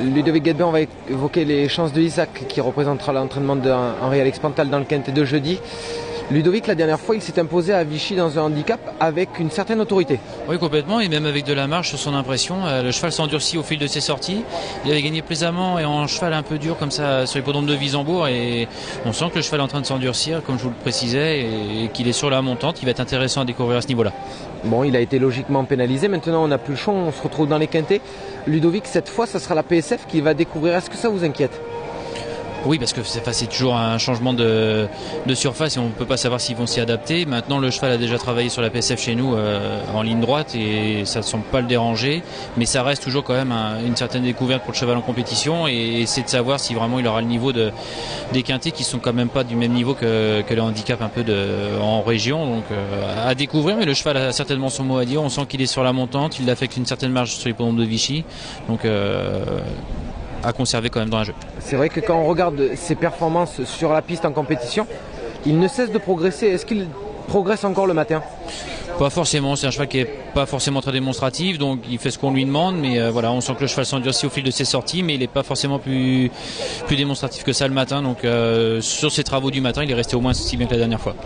Ludovic Guedbin, on va évoquer les chances de Isaac qui représentera l'entraînement d'Henri-Alex Pantal dans le quintet de jeudi. Ludovic, la dernière fois, il s'est imposé à Vichy dans un handicap avec une certaine autorité. Oui, complètement, et même avec de la marge sur son impression. Le cheval s'endurcit au fil de ses sorties. Il avait gagné plaisamment et en cheval un peu dur comme ça sur l'hippodrome de Visembourg, et on sent que le cheval est en train de s'endurcir, comme je vous le précisais, et qu'il est sur la montante. Il va être intéressant à découvrir à ce niveau-là. Bon, il a été logiquement pénalisé. Maintenant, on n'a plus le choix, on se retrouve dans les quintets. Ludovic, cette fois, ça sera la PSF qui va découvrir. Est-ce que ça vous inquiète ? Oui, parce que c'est toujours un changement de surface et on ne peut pas savoir s'ils vont s'y adapter. Maintenant, le cheval a déjà travaillé sur la PSF chez nous en ligne droite et ça ne semble pas le déranger. Mais ça reste toujours quand même une certaine découverte pour le cheval en compétition, et c'est de savoir si vraiment il aura le niveau des quintés qui sont quand même pas du même niveau que le handicap un peu en région. Donc à découvrir, mais le cheval a certainement son mot à dire. On sent qu'il est sur la montante, il l'a fait avec une certaine marge sur l'hippodrome de Vichy. Donc à conserver quand même dans un jeu. C'est vrai que quand on regarde ses performances sur la piste en compétition, il ne cesse de progresser. Est-ce qu'il progresse encore le matin ? Pas forcément, c'est un cheval qui n'est pas forcément très démonstratif, donc il fait ce qu'on lui demande, mais voilà, on sent que le cheval s'endurcit au fil de ses sorties, mais il n'est pas forcément plus démonstratif que ça le matin, donc sur ses travaux du matin, il est resté au moins aussi bien que la dernière fois.